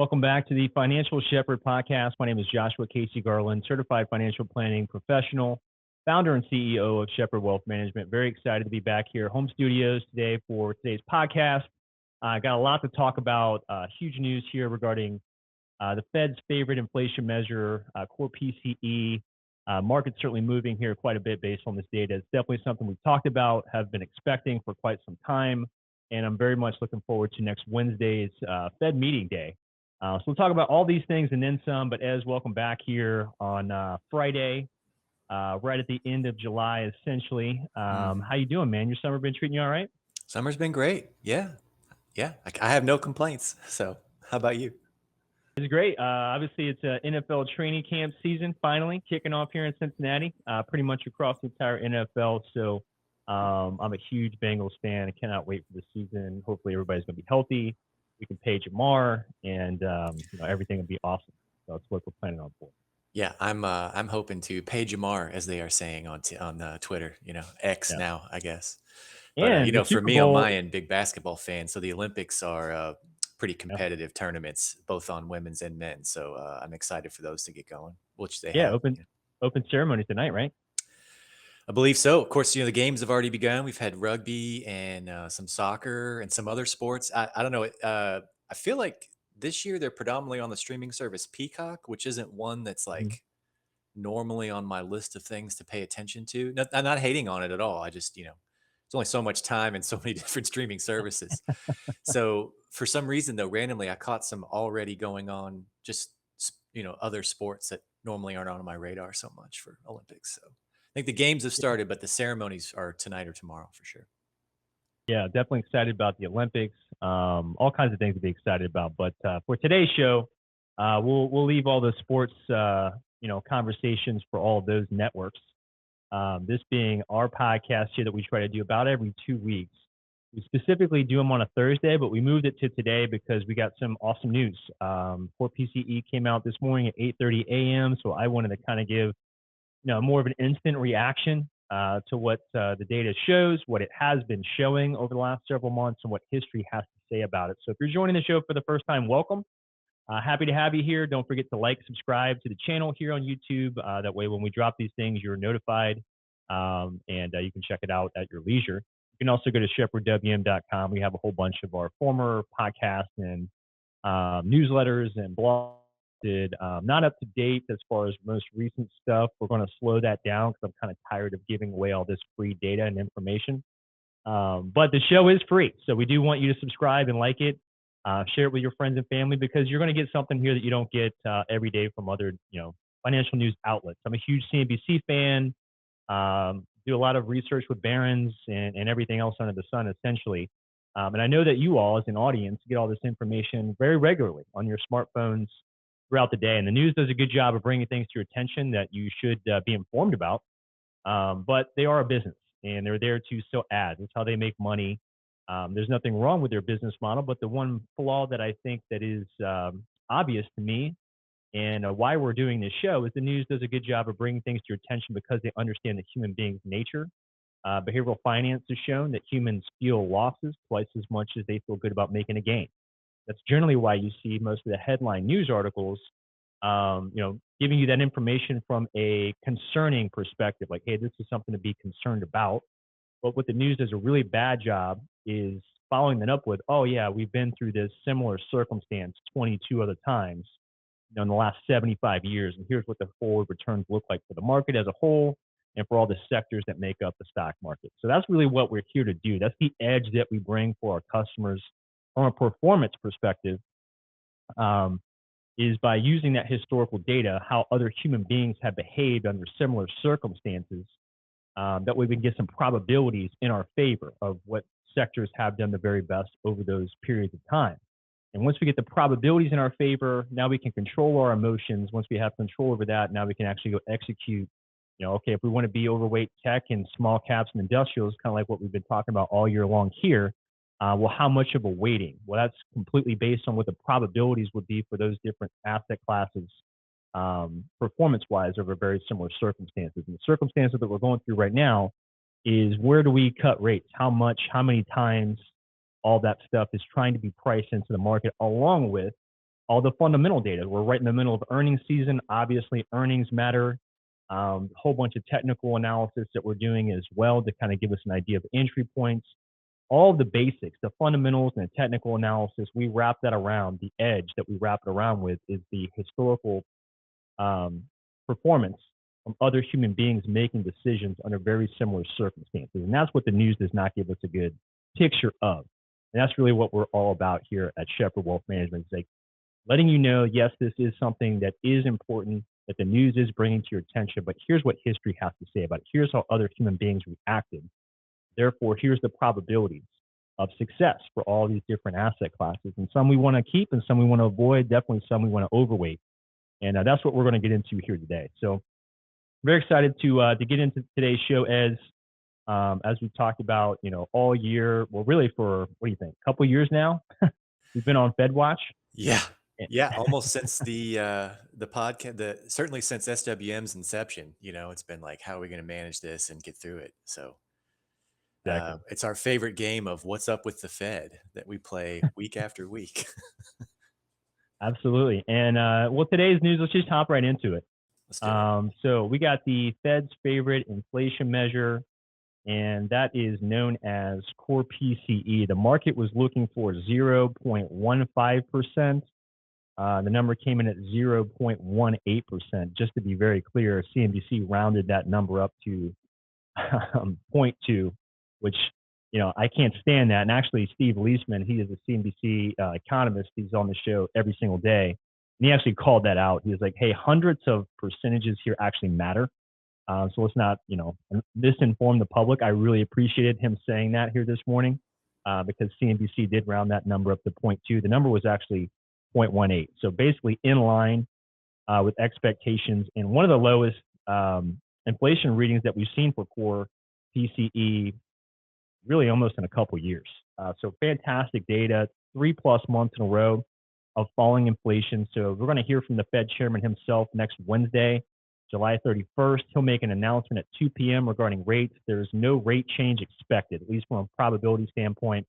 Welcome back to the Financial Shepherd podcast. My name is Joshua Casey Garland, certified financial planning professional, founder and CEO of Shepherd Wealth Management. Very excited to be back here, home studios today for today's podcast. I got a lot to talk about. Huge news here regarding the Fed's favorite inflation measure, core PCE. Market's certainly moving here quite a bit based on this data. It's definitely something we've talked about, have been expecting for quite some time, and I'm very much looking forward to next Wednesday's Fed meeting day. So we'll talk about all these things and then some, but Ez, welcome back here on Friday, right at the end of July, essentially. How you doing, man? Your summer been treating you all right? Summer's been great. Yeah. I have no complaints. So how about you? It's great. Obviously, it's NFL training camp season finally kicking off here in Cincinnati, pretty much across the entire NFL. So I'm a huge Bengals fan. I cannot wait for the season. Hopefully, everybody's going to be healthy. We can pay Jamar, and everything will be awesome. So that's what we're planning on for. Yeah, I'm hoping to pay Jamar, as they are saying on Twitter. X Yeah. now, I guess. But And the for Super me on Bowl. my end, big basketball fan. So the Olympics are pretty Yeah, competitive tournaments, both on women's and men. So I'm excited for those to get going, which they yeah, have. open ceremony tonight, right? I believe so. Of course, the games have already begun. We've had rugby and some soccer and some other sports. I don't know. I feel like this year they're predominantly on the streaming service Peacock, which isn't one that's Mhm. like normally on my list of things to pay attention to. I'm not hating on it at all. I just, it's only so much time and so many different streaming services. So for some reason, though, randomly, I caught some already going on, just, other sports that normally aren't on my radar so much for Olympics. So I think the games have started, but the ceremonies are tonight or tomorrow for sure. Yeah, definitely excited about the Olympics. All kinds of things to be excited about. But for today's show, we'll leave all the sports conversations for all of those networks. This being our podcast here that we try to do about every 2 weeks. We specifically do them on a Thursday, but we moved it to today because we got some awesome news. Core PCE came out this morning at 8:30 a.m. So I wanted to kind of give more of an instant reaction to what the data shows, what it has been showing over the last several months, and what history has to say about it. So if you're joining the show for the first time, welcome. Happy to have you here. Don't forget to like, subscribe to the channel here on YouTube. That way, when we drop these things, you're notified, and you can check it out at your leisure. You can also go to shepherdwm.com. We have a whole bunch of our former podcasts and newsletters and blogs. Not up to date as far as most recent stuff. We're going to slow that down because I'm kind of tired of giving away all this free data and information. But the show is free, so we do want you to subscribe and like it. Share it with your friends and family because you're going to get something here that you don't get every day from other, financial news outlets. I'm a huge CNBC fan. Do a lot of research with Barron's and everything else under the sun, essentially. And I know that you all, as an audience, get all this information very regularly on your smartphones throughout the day. And the news does a good job of bringing things to your attention that you should be informed about. But they are a business, and they're there to sell ads. That's how they make money. There's nothing wrong with their business model, but the one flaw that I think that is obvious to me and why we're doing this show is the news does a good job of bringing things to your attention because they understand the human being's nature. Behavioral finance has shown that humans feel losses twice as much as they feel good about making a gain. That's generally why you see most of the headline news articles, giving you that information from a concerning perspective, like, hey, this is something to be concerned about. But what the news does a really bad job is following that up with, oh yeah, we've been through this similar circumstance 22 other times, in the last 75 years, and here's what the forward returns look like for the market as a whole and for all the sectors that make up the stock market. So that's really what we're here to do. That's the edge that we bring for our customers from a performance perspective, is by using that historical data, how other human beings have behaved under similar circumstances. That way we can get some probabilities in our favor of what sectors have done the very best over those periods of time. And once we get the probabilities in our favor, now we can control our emotions. Once we have control over that, now we can actually go execute. Okay, if we want to be overweight tech and small caps and industrials, kind of like what we've been talking about all year long here, well, how much of a weighting? Well, that's completely based on what the probabilities would be for those different asset classes, performance-wise, over very similar circumstances. And the circumstances that we're going through right now is where do we cut rates? How much, how many times, all that stuff is trying to be priced into the market, along with all the fundamental data. We're right in the middle of earnings season. Obviously, earnings matter. A whole bunch of technical analysis that we're doing as well to kind of give us an idea of entry points. All of the basics, the fundamentals and the technical analysis, we wrap that around. The edge that we wrap it around with is the historical um, performance from other human beings making decisions under very similar circumstances. And that's what the news does not give us a good picture of. And that's really what we're all about here at Shepherd Wealth Management. It's like letting you know, yes, this is something that is important, that the news is bringing to your attention, but here's what history has to say about it. Here's how other human beings reacted. Therefore, here's the probabilities of success for all these different asset classes. And some we want to keep and some we want to avoid, definitely some we want to overweight. And that's what we're going to get into here today. So very excited to get into today's show as we talked about, all year. Well, really for, what do you think? A couple of years now, we've been on Fed Watch. Yeah. Yeah, almost since the podcast, certainly since SWM's inception, it's been like, how are we going to manage this and get through it? So Exactly. it's our favorite game of what's up with the Fed that we play week after week. Absolutely. And well, today's news, let's just hop right into it. Let's do it. So we got the Fed's favorite inflation measure, and that is known as core PCE. The market was looking for 0.15%. The number came in at 0.18%. Just to be very clear, CNBC rounded that number up to 0.2, which I can't stand that. And actually, Steve Leisman, he is a CNBC economist. He's on the show every single day, and he actually called that out. He was like, "Hey, hundreds of percentages here actually matter. So let's not, misinform the public." I really appreciated him saying that here this morning because CNBC did round that number up to 0.2. The number was actually 0.18. So basically in line with expectations and one of the lowest inflation readings that we've seen for core PCE really almost in a couple of years. So fantastic data, 3+ months in a row of falling inflation. So we're going to hear from the Fed chairman himself next Wednesday, July 31st. He'll make an announcement at 2 p.m. regarding rates. There's no rate change expected, at least from a probability standpoint.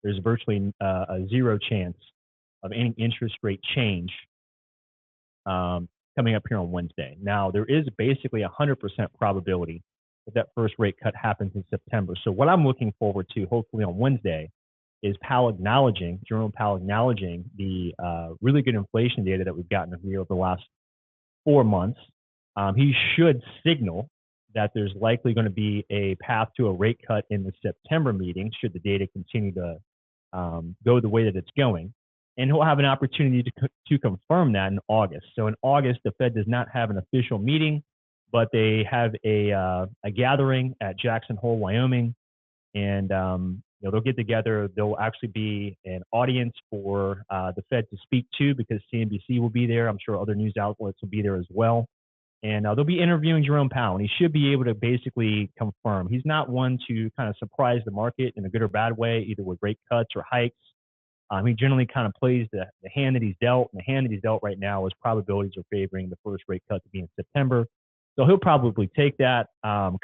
There's virtually a zero chance of any interest rate change coming up here on Wednesday. Now, there is basically a 100% probability that first rate cut happens in September. So what I'm looking forward to, hopefully on Wednesday, is Jerome Powell acknowledging the really good inflation data that we've gotten here over the last 4 months. He should signal that there's likely going to be a path to a rate cut in the September meeting, should the data continue to go the way that it's going. And he'll have an opportunity to confirm that in August. So in August, the Fed does not have an official meeting, but they have a gathering at Jackson Hole, Wyoming, and they'll get together. There'll actually be an audience for the Fed to speak to because CNBC will be there. I'm sure other news outlets will be there as well. And they'll be interviewing Jerome Powell, and he should be able to basically confirm. He's not one to kind of surprise the market in a good or bad way, either with rate cuts or hikes. He generally kind of plays the hand that he's dealt, and the hand that he's dealt right now is probabilities are favoring the first rate cut to be in September. So he'll probably take that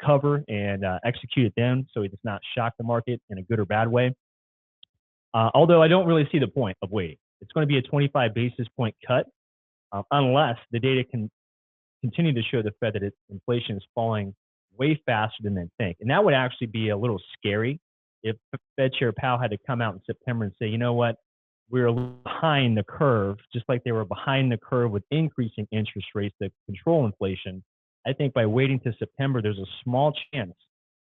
cover and execute it then, so he does not shock the market in a good or bad way. Although I don't really see the point of waiting. It's going to be a 25 basis point cut unless the data can continue to show the Fed that its inflation is falling way faster than they think. And that would actually be a little scary if Fed Chair Powell had to come out in September and say, you know what, we're behind the curve, just like they were behind the curve with increasing interest rates to control inflation. I think by waiting to September, there's a small chance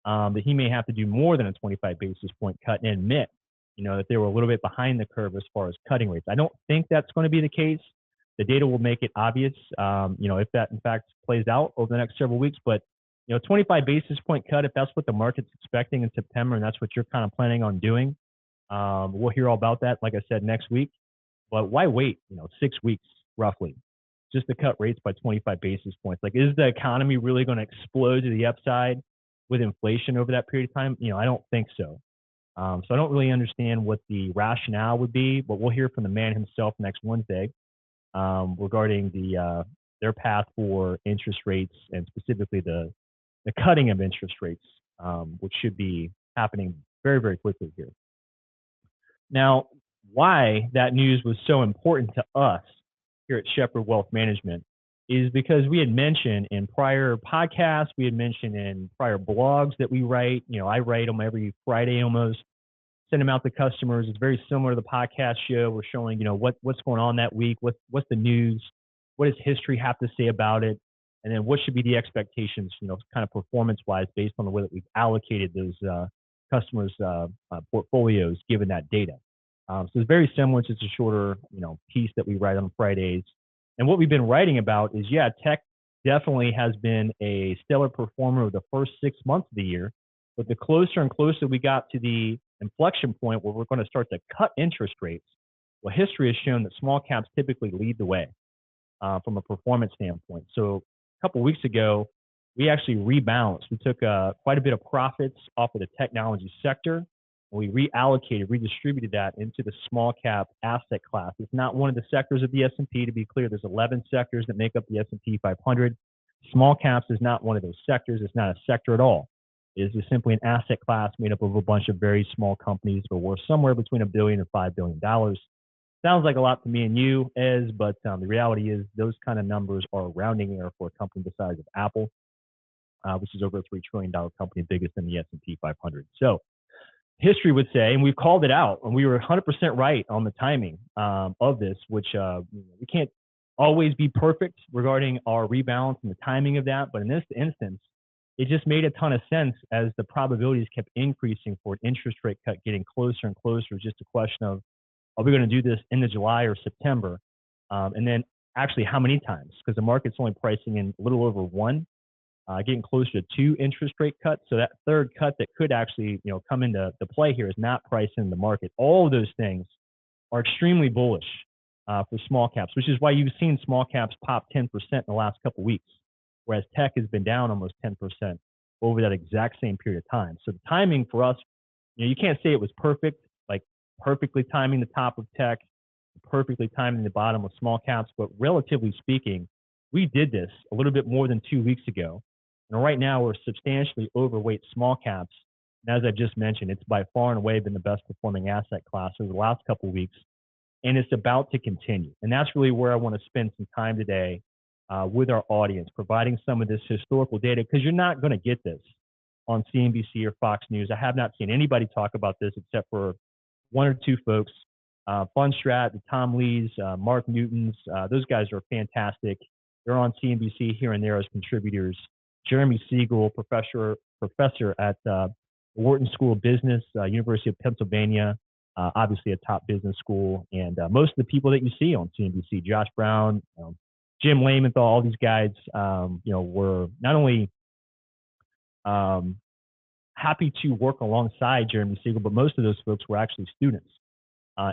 that he may have to do more than a 25 basis point cut and admit, that they were a little bit behind the curve as far as cutting rates. I don't think that's going to be the case. The data will make it obvious, if that in fact plays out over the next several weeks. But 25 basis point cut, if that's what the market's expecting in September, and that's what you're kind of planning on doing, we'll hear all about that, like I said, next week. But why wait, 6 weeks roughly, just to cut rates by 25 basis points? Like, is the economy really going to explode to the upside with inflation over that period of time? I don't think so. So I don't really understand what the rationale would be, but we'll hear from the man himself next Wednesday regarding their path for interest rates and specifically the cutting of interest rates, which should be happening very, very quickly here. Now, why that news was so important to us here at Shepherd Wealth Management is because we had mentioned in prior podcasts, we had mentioned in prior blogs that we write. I write them every Friday almost, send them out to customers. It's very similar to the podcast show. We're showing, what's going on that week, what's the news, what does history have to say about it, and then what should be the expectations, kind of performance wise based on the way that we've allocated those customers' portfolios given that data. So it's very similar. It's just a shorter, piece that we write on Fridays. And what we've been writing about is, yeah, tech definitely has been a stellar performer of the first 6 months of the year. But the closer and closer we got to the inflection point where we're going to start to cut interest rates, well, history has shown that small caps typically lead the way from a performance standpoint. So a couple of weeks ago, we actually rebalanced. We took quite a bit of profits off of the technology sector, and we reallocated, redistributed that into the small cap asset class. It's not one of the sectors of the S&P. To be clear, there's 11 sectors that make up the S&P 500. Small caps is not one of those sectors. It's not a sector at all. It is just simply an asset class made up of a bunch of very small companies that are worth somewhere between $1 billion and $5 billion. Sounds like a lot to me and you, Ez, but the reality is those kind of numbers are a rounding error for a company the size of Apple, which is over a $3 trillion company, biggest in the S&P 500. So history would say, and we've called it out, and we were 100% right on the timing of this, which we can't always be perfect regarding our rebalance and the timing of that. But in this instance, it just made a ton of sense as the probabilities kept increasing for an interest rate cut getting closer and closer. It's just a question of, are we going to do this in the July or September? And then actually how many times? Because the market's only pricing in a little over one, getting closer to two interest rate cuts. So that third cut that could actually, come into the play here is not priced in the market. All of those things are extremely bullish for small caps, which is why you've seen small caps pop 10% in the last couple of weeks, whereas tech has been down almost 10% over that exact same period of time. So the timing for us, you can't say it was perfect, like perfectly timing the top of tech, perfectly timing the bottom of small caps, but relatively speaking, we did this a little bit more than 2 weeks ago. And right now we're substantially overweight small caps. And as I just mentioned, it's by far and away been the best performing asset class over the last couple of weeks. And it's about to continue. And that's really where I want to spend some time today with our audience, providing some of this historical data, because you're not going to get this on CNBC or Fox News. I have not seen anybody talk about this except for one or two folks. Fundstrat, the Tom Lees, Mark Newtons, those guys are fantastic. They're on CNBC here and there as contributors. Jeremy Siegel, professor at the Wharton School of Business, University of Pennsylvania, obviously a top business school. And most of the people that you see on CNBC, Josh Brown, Jim Lamenthal, all these guys, were not only happy to work alongside Jeremy Siegel, but most of those folks were actually students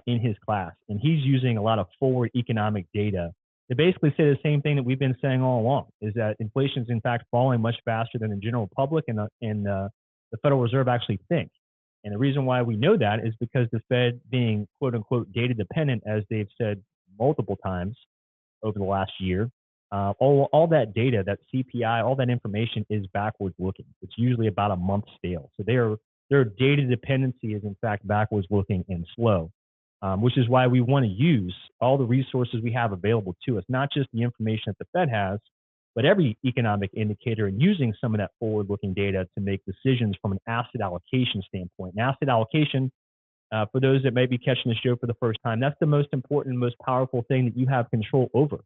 in his class. And he's using a lot of forward economic data to basically say the same thing that we've been saying all along, is that inflation is in fact falling much faster than the general public and the Federal Reserve actually think. And the reason why we know that is because the Fed, being quote unquote data dependent, as they've said multiple times over the last year, all that data, that CPI, all that information is backwards looking. It's usually about a month stale. So their data dependency is in fact backwards looking and slow. Which is why we want to use all the resources we have available to us, not just the information that the Fed has, but every economic indicator, and using some of that forward-looking data to make decisions from an asset allocation standpoint. And asset allocation, for those that may be catching the show for the first time, that's the most important, most powerful thing that you have control over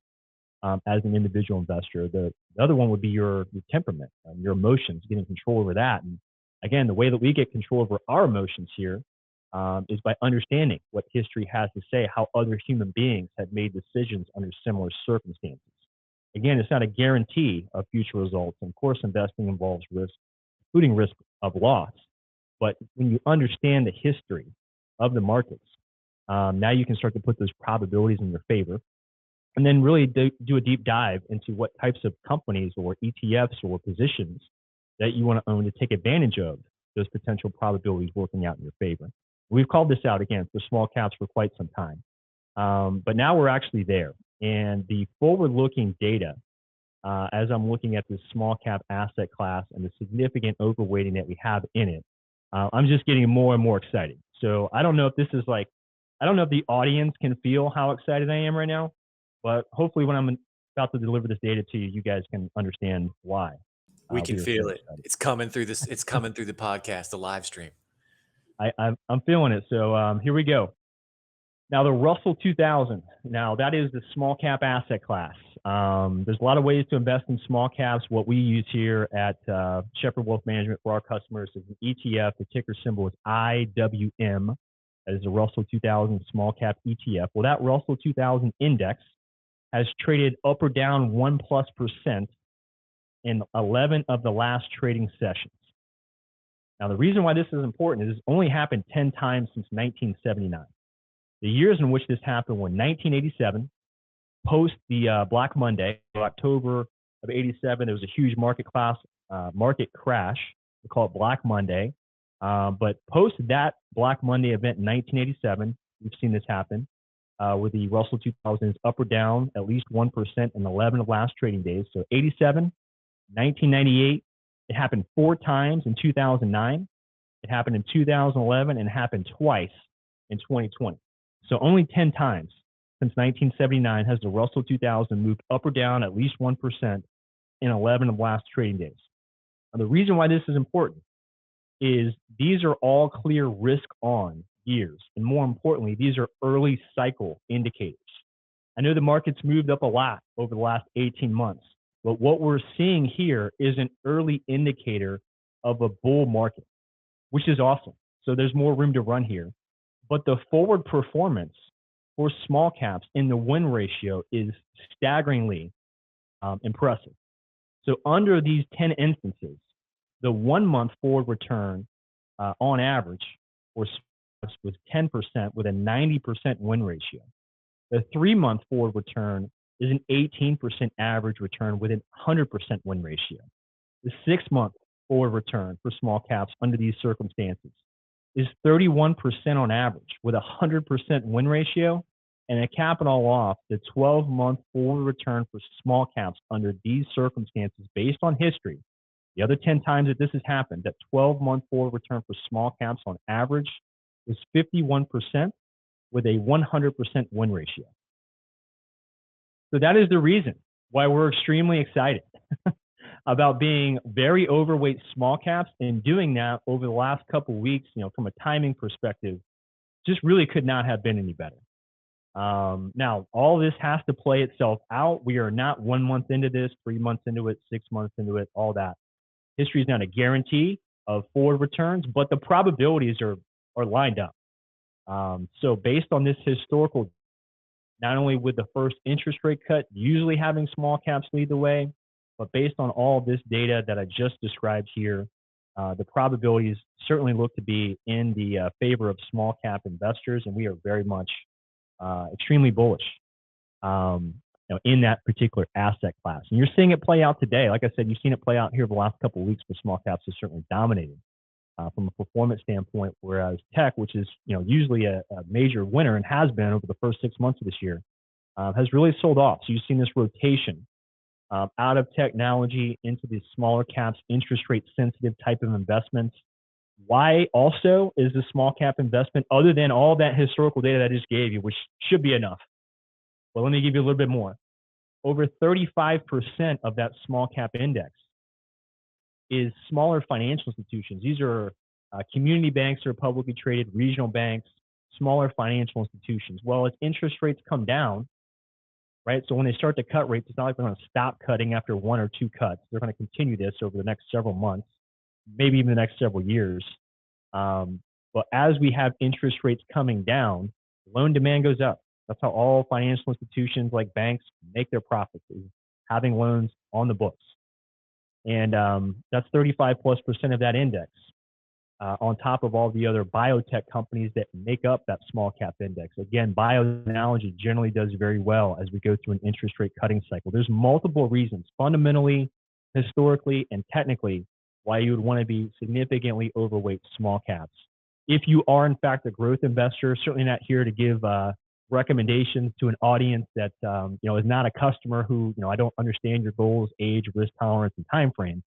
as an individual investor. The other one would be your temperament, your emotions, getting control over that. And again, the way that we get control over our emotions here is by understanding what history has to say, how other human beings have made decisions under similar circumstances. Again, it's not a guarantee of future results. And of course, investing involves risk, including risk of loss. But when you understand the history of the markets, now you can start to put those probabilities in your favor, and then really do a deep dive into what types of companies or ETFs or positions that you want to own to take advantage of those potential probabilities working out in your favor. We've called this out again for small caps for quite some time, but now we're actually there. And the forward-looking data, as I'm looking at this small cap asset class and the significant overweighting that we have in it, I'm just getting more and more excited. So I don't know if this is like I don't know if the audience can feel how excited I am right now, but hopefully when I'm about to deliver this data to you, you guys can understand why We can we are feel so it. excited. It's coming through this. It's coming through the podcast, the live stream. I'm feeling it. So here we go. Now the Russell 2000. Now that is the small cap asset class. There's a lot of ways to invest in small caps. What we use here at Shepherd Wealth Management for our customers is an ETF. The ticker symbol is IWM. That is the Russell 2000 small cap ETF. Well, that Russell 2000 index has traded up or down 1+% in 11 of the last trading sessions. Now, the reason why this is important is it's only happened 10 times since 1979. The years in which this happened were 1987, post the Black Monday, October of '87. There was a huge market crash. We call it Black Monday. But post that Black Monday event in 1987, we've seen this happen with the Russell 2000s up or down at least 1% in 11 of the last trading days. So 87, 1998, it happened 4 times in 2009. It happened in 2011 and happened twice in 2020. So only 10 times since 1979 has the Russell 2000 moved up or down at least 1% in 11 of the last trading days. Now, the reason why this is important is these are all clear risk on years. And more importantly, these are early cycle indicators. I know the market's moved up a lot over the last 18 months, but what we're seeing here is an early indicator of a bull market, which is awesome. So there's more room to run here. But the forward performance for small caps in the win ratio is staggeringly impressive. So under these 10 instances, the 1 month forward return on average was 10% with a 90% win ratio. The 3 month forward return is an 18% average return with a 100% win ratio. The 6 month forward return for small caps under these circumstances is 31% on average with a 100% win ratio. And to cap it all off, the 12-month forward return for small caps under these circumstances, based on history, the other 10 times that this has happened, that 12-month forward return for small caps on average is 51% with a 100% win ratio. So that is the reason why we're extremely excited about being very overweight small caps, and doing that over the last couple of weeks, from a timing perspective, just really could not have been any better. Now, all this has to play itself out. We are not 1 month into this, 3 months into it, 6 months into it, all that. History is not a guarantee of forward returns, but the probabilities are lined up. So based on this historical, not only with the first interest rate cut usually having small caps lead the way, but based on all this data that I just described here, the probabilities certainly look to be in the favor of small cap investors, and we are very much extremely bullish in that particular asset class. And you're seeing it play out today. Like I said, you've seen it play out here the last couple of weeks, where small caps has certainly dominated from a performance standpoint, whereas tech, which is usually a major winner and has been over the first 6 months of this year, has really sold off. So you've seen this rotation out of technology into these smaller caps, interest rate sensitive type of investments. Why also is the small cap investment, other than all that historical data that I just gave you, which should be enough? Well, let me give you a little bit more. Over 35% of that small cap index is smaller financial institutions. These are community banks that are publicly traded, regional banks, smaller financial institutions. Well, as interest rates come down, right? So when they start to cut rates, it's not like they're going to stop cutting after 1 or 2 cuts. They're going to continue this over the next several months, maybe even the next several years. But as we have interest rates coming down, loan demand goes up. That's how all financial institutions like banks make their profits, is having loans on the books. And that's 35+% of that index, on top of all the other biotech companies that make up that small cap index. Again, bioanalogy generally does very well as we go through an interest rate cutting cycle. There's multiple reasons, fundamentally, historically, and technically, why you would want to be significantly overweight small caps. If you are, in fact, a growth investor, certainly not here to give recommendations to an audience that is not a customer who, I don't understand your goals, age, risk tolerance, and time frame.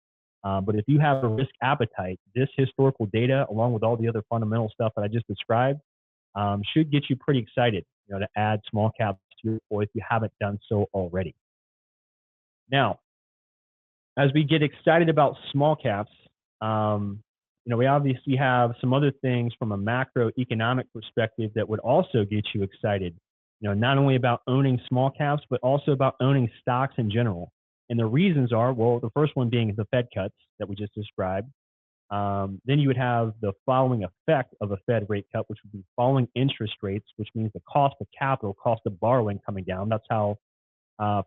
But if you have a risk appetite, this historical data, along with all the other fundamental stuff that I just described, should get you pretty excited, to add small caps to your portfolio if you haven't done so already. Now, as we get excited about small caps, we obviously have some other things from a macroeconomic perspective that would also get you excited. Not only about owning small caps, but also about owning stocks in general. And the reasons are, well, the first one being the Fed cuts that we just described. Then you would have the following effect of a Fed rate cut, which would be falling interest rates, which means the cost of capital, cost of borrowing coming down. That's how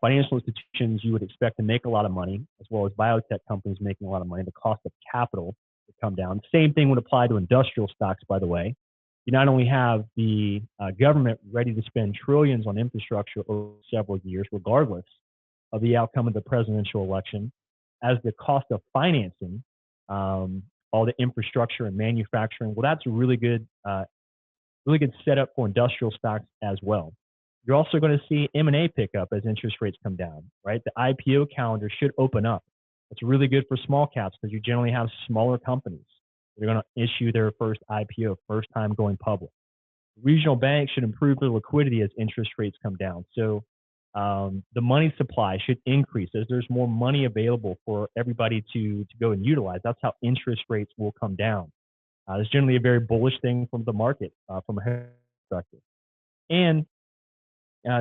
financial institutions you would expect to make a lot of money, as well as biotech companies making a lot of money. The cost of capital would come down. Same thing would apply to industrial stocks, by the way. You not only have the government ready to spend trillions on infrastructure over several years, regardless of the outcome of the presidential election, as the cost of financing all the infrastructure and manufacturing. Well, that's a really good setup for industrial stocks as well. You're also going to see M&A pick up as interest rates come down, right? The IPO calendar should open up. That's really good for small caps because you generally have smaller companies that are going to issue their first IPO, first time going public. Regional banks should improve their liquidity as interest rates come down. So the money supply should increase as there's more money available for everybody to go and utilize. That's how interest rates will come down. It's generally a very bullish thing from the market, from a perspective. And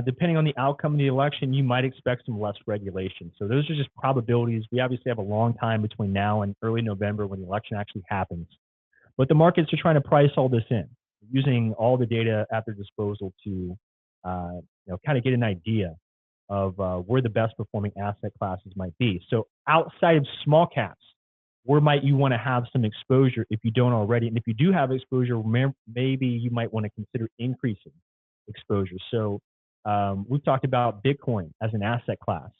depending on the outcome of the election, you might expect some less regulation. So those are just probabilities. We obviously have a long time between now and early November when the election actually happens. But the markets are trying to price all this in, using all the data at their disposal to kind of get an idea of where the best performing asset classes might be. So outside of small caps, where might you want to have some exposure if you don't already? And if you do have exposure, maybe you might want to consider increasing exposure. So we've talked about Bitcoin as an asset class.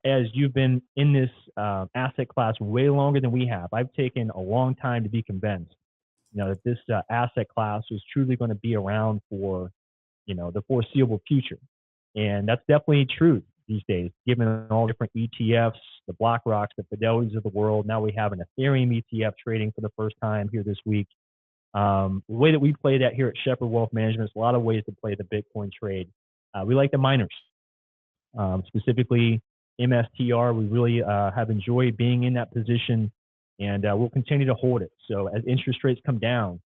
As you've been in this asset class way longer than we have, I've taken a long time to be convinced, that this asset class is truly going to be around for, the foreseeable future. And that's definitely true these days, given all different ETFs, the BlackRocks, the Fidelities of the world. Now we have an Ethereum ETF trading for the first time here this week. The way that we play that here at Shepherd Wealth Management is a lot of ways to play the Bitcoin trade. We like the miners, specifically MSTR. We really have enjoyed being in that position, and we'll continue to hold it. So as interest rates come down,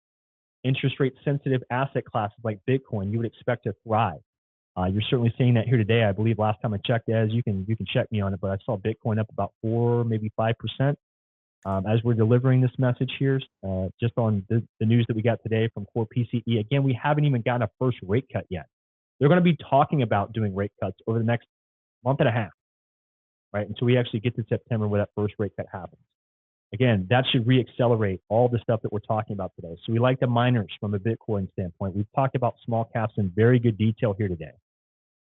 interest rate sensitive asset classes like Bitcoin, you would expect to thrive. You're certainly seeing that here today. I believe last time I checked, as you can check me on it, but I saw Bitcoin up about 4, maybe 5%. As we're delivering this message here, just on the news that we got today from Core PCE. Again, we haven't even gotten a first rate cut yet. They're going to be talking about doing rate cuts over the next month and a half, right? Until we actually get to September where that first rate cut happens. Again, that should reaccelerate all the stuff that we're talking about today. So we like the miners from a Bitcoin standpoint. We've talked about small caps in very good detail here today.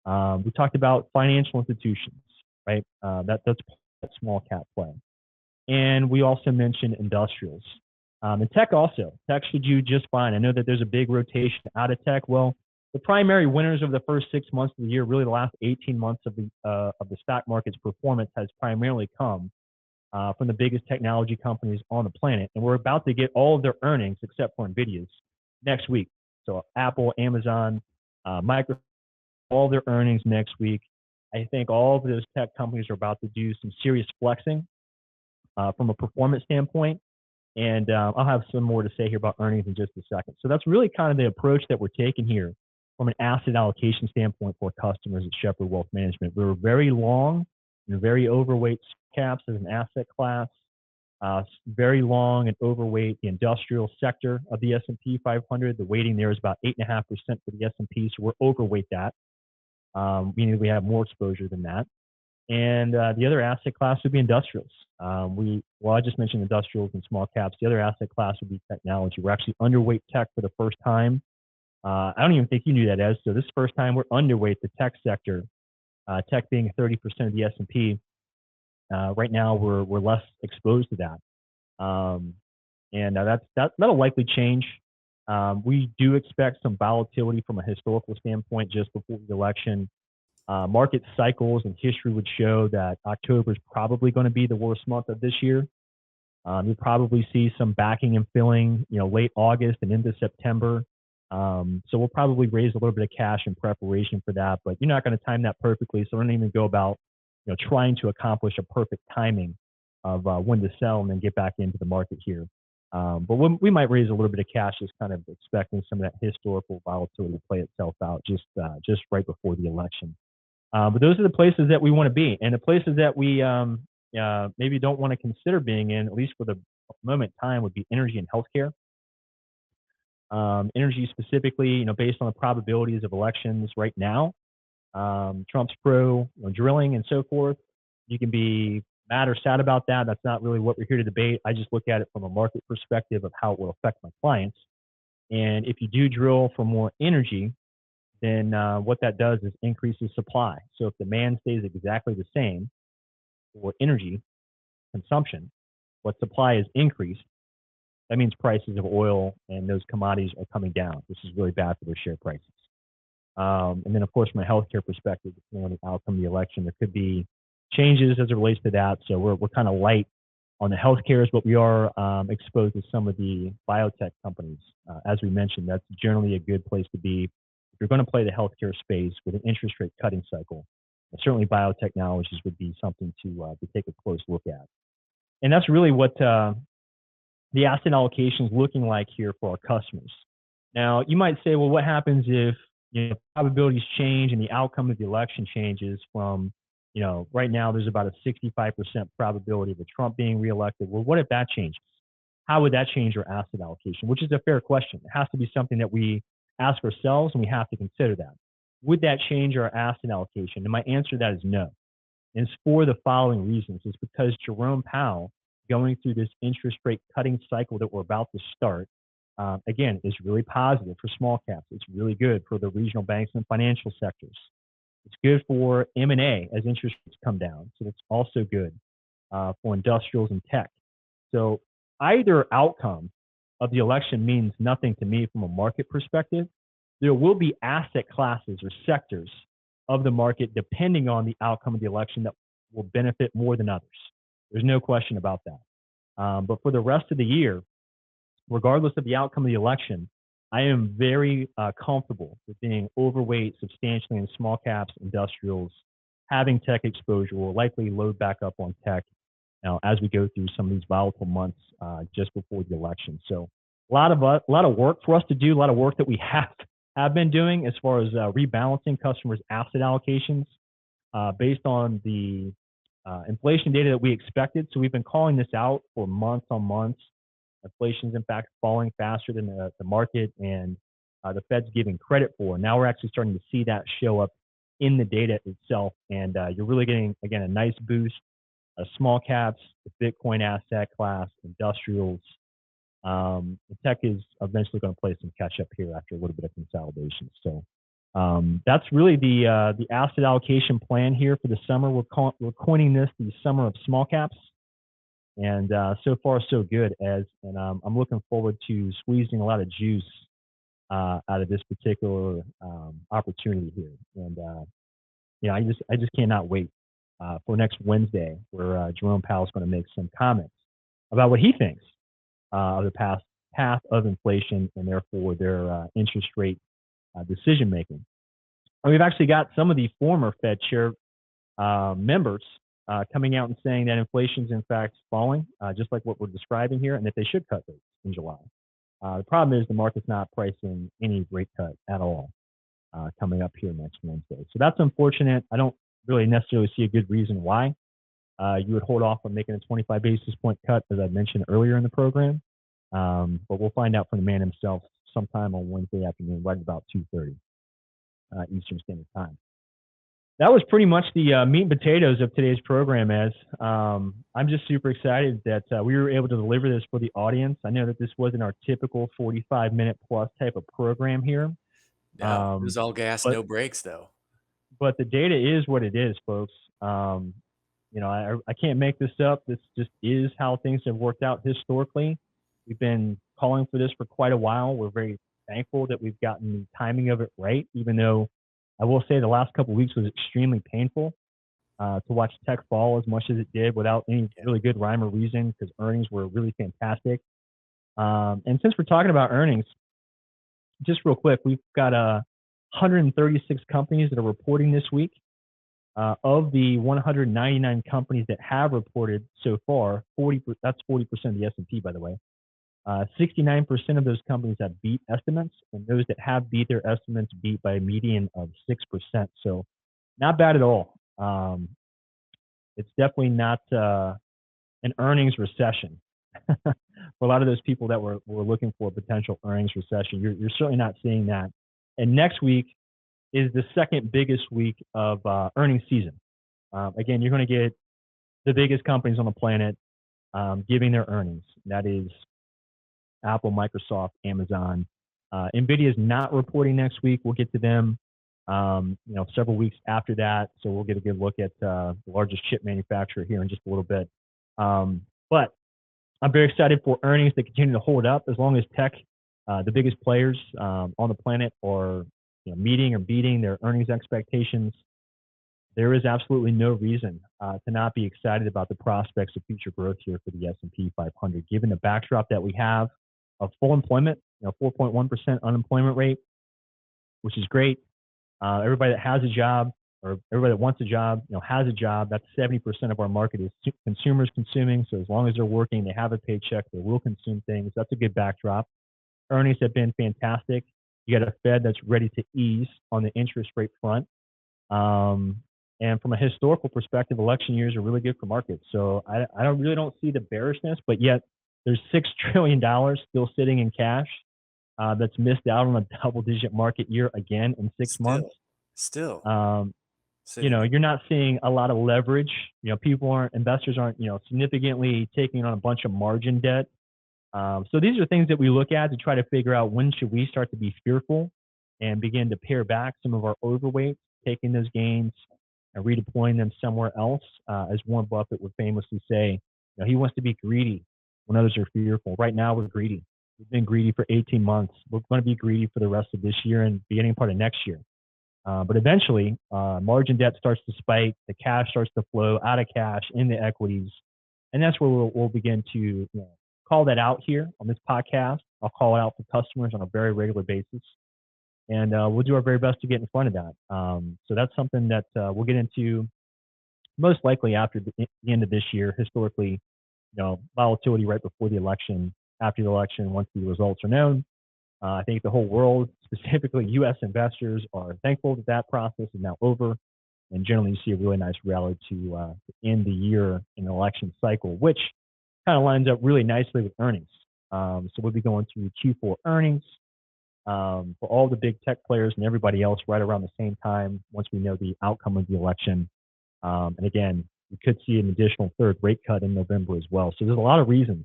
We talked about financial institutions, right? That's a small cap play. And we also mentioned industrials. And tech also. Tech should do just fine. I know that there's a big rotation out of tech. Well, the primary winners of the first 6 months of the year, really the last 18 months of the stock market's performance, has primarily come from the biggest technology companies on the planet. And we're about to get all of their earnings, except for NVIDIA's, next week. So Apple, Amazon, Microsoft, all their earnings next week. I think all of those tech companies are about to do some serious flexing from a performance standpoint. And I'll have some more to say here about earnings in just a second. So that's really kind of the approach that we're taking here from an asset allocation standpoint for customers at Shepherd Wealth Management. We're very long and very overweight caps as an asset class, very long and overweight the industrial sector of the S&P 500. The weighting there is about 8.5% for the S&P, so we're overweight that, meaning we have more exposure than that. And the other asset class would be industrials. I just mentioned industrials and small caps. The other asset class would be technology. We're actually underweight tech for the first time. I don't even think you knew that, Ez. So this is the first time we're underweight the tech sector, tech being 30% of the S&P. Right now, we're less exposed to that. And that'll likely change. We do expect some volatility from a historical standpoint just before the election. Market cycles and history would show that October is probably going to be the worst month of this year. You'll probably see some backing and filling, late August and into September. So we'll probably raise a little bit of cash in preparation for that, but you're not going to time that perfectly. So we're not even go about, trying to accomplish a perfect timing of when to sell and then get back into the market here. But we might raise a little bit of cash, just kind of expecting some of that historical volatility to play itself out just right before the election. But those are the places that we want to be, and the places that we maybe don't want to consider being in, at least for the moment in time, would be energy and healthcare. Energy specifically, based on the probabilities of elections right now, Trump's pro drilling and so forth. You can be mad or sad about that. That's not really what we're here to debate. I just look at it from a market perspective of how it will affect my clients. And if you do drill for more energy, then what that does is increases supply. So if demand stays exactly the same for energy consumption, but supply is increased, that means prices of oil and those commodities are coming down. This is really bad for their share prices. And then, of course, from a healthcare perspective, depending on the outcome of the election, there could be changes as it relates to that. So we're kind of light on the healthcare, but we are exposed to some of the biotech companies. As we mentioned, that's generally a good place to be. If you're going to play the healthcare space with an interest rate cutting cycle, certainly biotechnologies would be something to take a close look at. And that's really what the asset allocation is looking like here for our customers. Now, you might say, well, what happens if probabilities change and the outcome of the election changes from, right now there's about a 65% probability of Trump being reelected. Well, what if that changes? How would that change your asset allocation? Which is a fair question. It has to be something that we ask ourselves, and we have to consider that. Would that change our asset allocation? And my answer to that is no. And it's for the following reasons. It's because Jerome Powell, going through this interest rate cutting cycle that we're about to start, again, is really positive for small caps. It's really good for the regional banks and financial sectors. It's good for M&A as interest rates come down. So it's also good for industrials and tech. So either outcome of the election means nothing to me from a market perspective. There will be asset classes or sectors of the market, depending on the outcome of the election, that will benefit more than others. There's no question about that. But for the rest of the year, regardless of the outcome of the election, I am very comfortable with being overweight substantially in small caps, industrials, having tech exposure. Will likely load back up on tech now as we go through some of these volatile months just before the election. So a lot of work for us to do, a lot of work that we have been doing as far as rebalancing customers' asset allocations based on the inflation data that we expected. So we've been calling this out for months on months. Inflation is in fact falling faster than the market and the Fed's giving credit for. Now we're actually starting to see that show up in the data itself. And you're really getting, again, a nice boost. Small caps, the Bitcoin asset class, industrials. The tech is eventually going to play some catch up here after a little bit of consolidation. So that's really the asset allocation plan here for the summer. We're coining this the summer of small caps. And so far, so good. And I'm looking forward to squeezing a lot of juice out of this particular opportunity here. And I just cannot wait for next Wednesday, where Jerome Powell is going to make some comments about what he thinks of the path of inflation and therefore their interest rate decision making. And we've actually got some of the former Fed chair members coming out and saying that inflation is in fact falling, just like what we're describing here, and that they should cut rates in July. The problem is the market's not pricing any rate cut at all coming up here next Wednesday. So that's unfortunate. I don't really necessarily see a good reason why you would hold off on making a 25 basis point cut, as I mentioned earlier in the program. But we'll find out from the man himself sometime on Wednesday afternoon, right about 2:30 Eastern Standard Time. That was pretty much the meat and potatoes of today's program, as I'm just super excited that we were able to deliver this for the audience. I know that this wasn't our typical 45-minute plus type of program here. No, it was all gas, no brakes, though. But the data is what it is, folks. I can't make this up. This just is how things have worked out historically. We've been calling for this for quite a while. We're very thankful that we've gotten the timing of it right, even though I will say the last couple of weeks was extremely painful to watch tech fall as much as it did without any really good rhyme or reason, because earnings were really fantastic. And since we're talking about earnings, just real quick, we've got 136 companies that are reporting this week. Of the 199 companies that have reported so far, that's 40% of the S&P, by the way. 69% of those companies have beat estimates, and those that have beat their estimates beat by a median of 6%. So not bad at all. It's definitely not an earnings recession. For a lot of those people that were looking for a potential earnings recession, you're certainly not seeing that. And next week is the second biggest week of earnings season. Again, you're going to get the biggest companies on the planet giving their earnings. That is Apple, Microsoft, Amazon. NVIDIA is not reporting next week. We'll get to them, several weeks after that. So we'll get a good look at the largest chip manufacturer here in just a little bit. But I'm very excited for earnings to continue to hold up as long as tech, the biggest players on the planet, are meeting or beating their earnings expectations. There is absolutely no reason to not be excited about the prospects of future growth here for the S&P 500, given the backdrop that we have of full employment, 4.1% unemployment rate, which is great. Everybody that has a job, or everybody that wants a job, has a job. That's 70% of our market is consumers consuming. So as long as they're working, they have a paycheck, they will consume things. That's a good backdrop. Earnings have been fantastic. You got a Fed that's ready to ease on the interest rate front. And from a historical perspective, election years are really good for markets. So I really don't see the bearishness, but yet there's $6 trillion still sitting in cash that's missed out on a double-digit market year again in 6 months. Still. You're not seeing a lot of leverage. Investors aren't, significantly taking on a bunch of margin debt. So these are things that we look at to try to figure out when should we start to be fearful and begin to pare back some of our overweight, taking those gains and redeploying them somewhere else. As Warren Buffett would famously say, he wants to be greedy when others are fearful. Right now, we're greedy. We've been greedy for 18 months. We're going to be greedy for the rest of this year and beginning part of next year. But eventually, margin debt starts to spike. The cash starts to flow out of cash into equities. And that's where we'll begin to call that out here on this podcast. I'll call it out for customers on a very regular basis. And we'll do our very best to get in front of that. So that's something that we'll get into most likely after the end of this year. Historically, volatility right before the election, after the election, once the results are known. I think the whole world, specifically U.S. investors, are thankful that that process is now over. And generally, you see a really nice rally to end the year in an election cycle, which kind of lines up really nicely with earnings. So we'll be going through Q4 earnings for all the big tech players and everybody else right around the same time once we know the outcome of the election. And again, we could see an additional third rate cut in November as well. So there's a lot of reasons,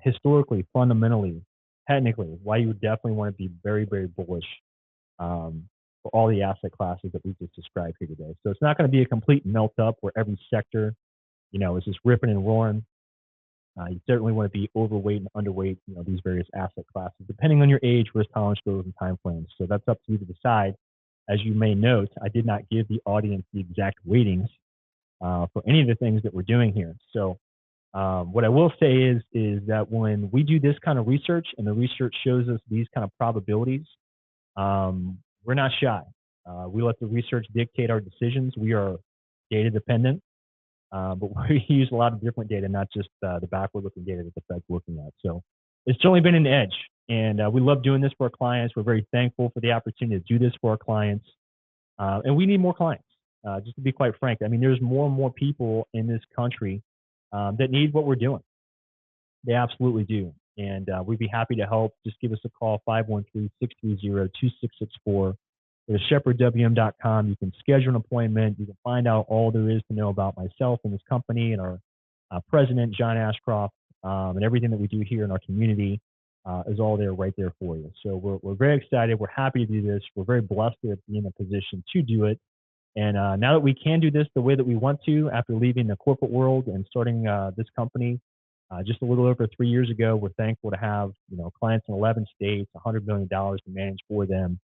historically, fundamentally, technically, why you would definitely want to be very, very bullish for all the asset classes that we just described here today. So it's not going to be a complete melt up where every sector, is just ripping and roaring. You certainly want to be overweight and underweight, these various asset classes, depending on your age, risk tolerance, goals, and time frames. So that's up to you to decide. As you may note, I did not give the audience the exact weightings for any of the things that we're doing here. So what I will say is that when we do this kind of research and the research shows us these kind of probabilities, we're not shy. We let the research dictate our decisions. We are data dependent. But we use a lot of different data, not just the backward-looking data that the Fed's looking at. So it's certainly been an edge, and we love doing this for our clients. We're very thankful for the opportunity to do this for our clients, and we need more clients. Just to be quite frank, I mean, there's more and more people in this country that need what we're doing. They absolutely do, and we'd be happy to help. Just give us a call, 513-630-2664. Go to shepherdwm.com. You can schedule an appointment. You can find out all there is to know about myself and this company and our president, John Ashcroft, and everything that we do here in our community is all there right there for you. So we're very excited. We're happy to do this. We're very blessed to be in a position to do it. And now that we can do this the way that we want to after leaving the corporate world and starting this company just a little over 3 years ago, we're thankful to have clients in 11 states, $100 million to manage for them.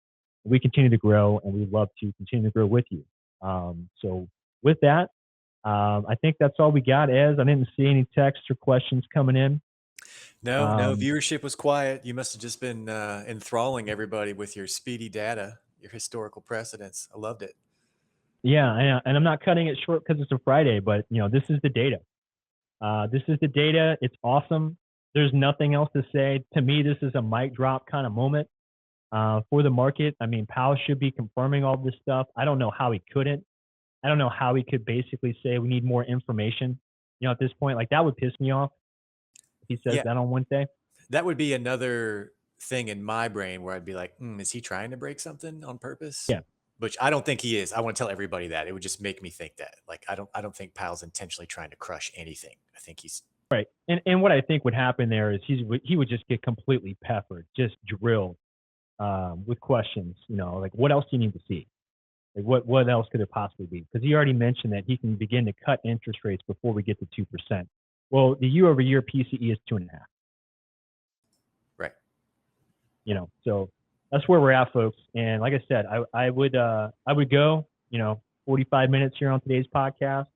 We continue to grow, and we'd love to continue to grow with you. So with that, I think that's all we got. I didn't see any texts or questions coming in. No, no, Um, viewership was quiet. You must have just been enthralling everybody with your speedy data, your historical precedents. I loved it. yeah, and I'm not cutting it short because it's a Friday, but this is the data. This is the data. It's awesome. There's nothing else to say. To me, this is a mic drop kind of moment for the market. I mean, Powell should be confirming all this stuff. I don't know how he couldn't. I don't know how he could basically say we need more information. At this point, like that would piss me off if he says Yeah, that on Wednesday. that would be another thing in my brain where I'd be like, is he trying to break something on purpose? Yeah, Which I don't think he is. I want to tell everybody that. It would just make me think that. Like I don't think Powell's intentionally trying to crush anything. I think he's right. And what I think would happen there is he would just get completely peppered, just drilled with questions. Like what else do you need to see? Like what else could it possibly be? Because he already mentioned that he can begin to cut interest rates before we get to 2%. Well, the year-over-year PCE is 2.5. right. So that's where we're at, folks. And like I said, I would go 45 minutes here on today's podcast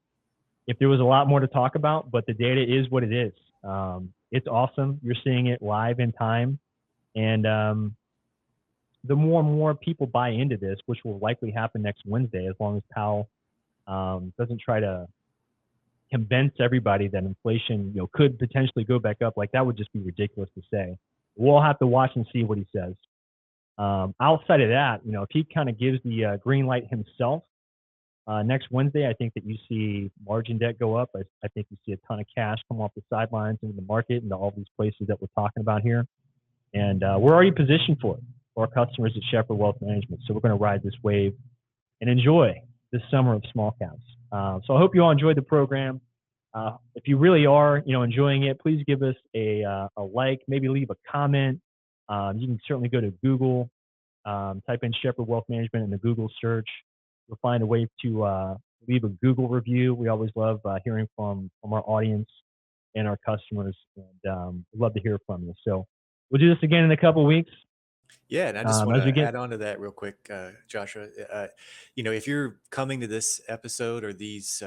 if there was a lot more to talk about, but the data is what it is. It's awesome. You're seeing it live in time, and the more and more people buy into this, which will likely happen next Wednesday, as long as Powell doesn't try to convince everybody that inflation, could potentially go back up. Like that would just be ridiculous to say. We'll have to watch and see what he says. Outside of that, if he kind of gives the green light himself next Wednesday, I think that you see margin debt go up. I think you see a ton of cash come off the sidelines into the market into all these places that we're talking about here. And we're already positioned for it for our customers at Shepherd Wealth Management. So we're going to ride this wave and enjoy this summer of small caps. So I hope you all enjoyed the program. If you really are, enjoying it, please give us a like, maybe leave a comment. You can certainly go to Google, type in Shepherd Wealth Management in the Google search. You'll find a way to leave a Google review. We always love hearing from our audience and our customers, and we'd love to hear from you. So we'll do this again in a couple of weeks. Yeah, and I just want As we to get add on to that real quick, Joshua. If you're coming to this episode or these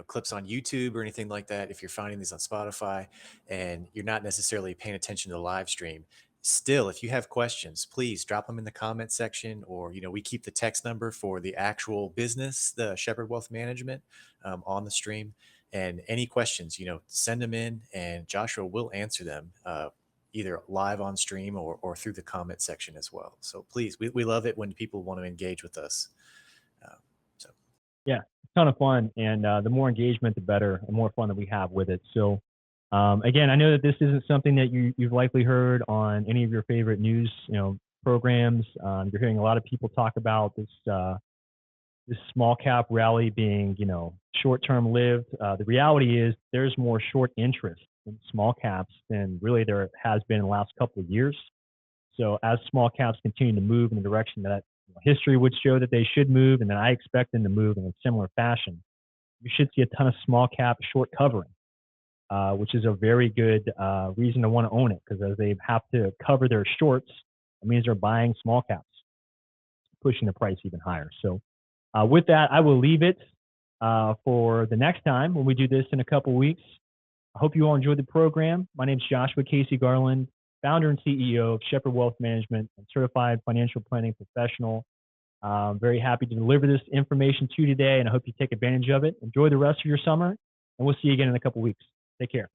clips on YouTube or anything like that, if you're finding these on Spotify and you're not necessarily paying attention to the live stream, still, if you have questions, please drop them in the comment section, or we keep the text number for the actual business, the Shepherd Wealth Management, on the stream. And any questions, send them in, and Joshua will answer them. Either live on stream or through the comment section as well. So please, we love it when people want to engage with us. So Yeah, a ton of fun, and the more engagement, the better, and more fun that we have with it. So, again, I know that this isn't something that you've likely heard on any of your favorite news, programs. You're hearing a lot of people talk about this small cap rally being, short term lived. The reality is there's more short interest in small caps than really there has been in the last couple of years. So as small caps continue to move in the direction that history would show that they should move, and then I expect them to move in a similar fashion, you should see a ton of small cap short covering, which is a very good reason to want to own it, because as they have to cover their shorts, it means they're buying small caps, pushing the price even higher. So with that, I will leave it for the next time when we do this in a couple weeks. I hope you all enjoyed the program. My name is Joshua Casey Garland, founder and CEO of Shepherd Wealth Management, and certified financial planning professional. Very happy to deliver this information to you today, and I hope you take advantage of it. Enjoy the rest of your summer, and we'll see you again in a couple weeks. Take care.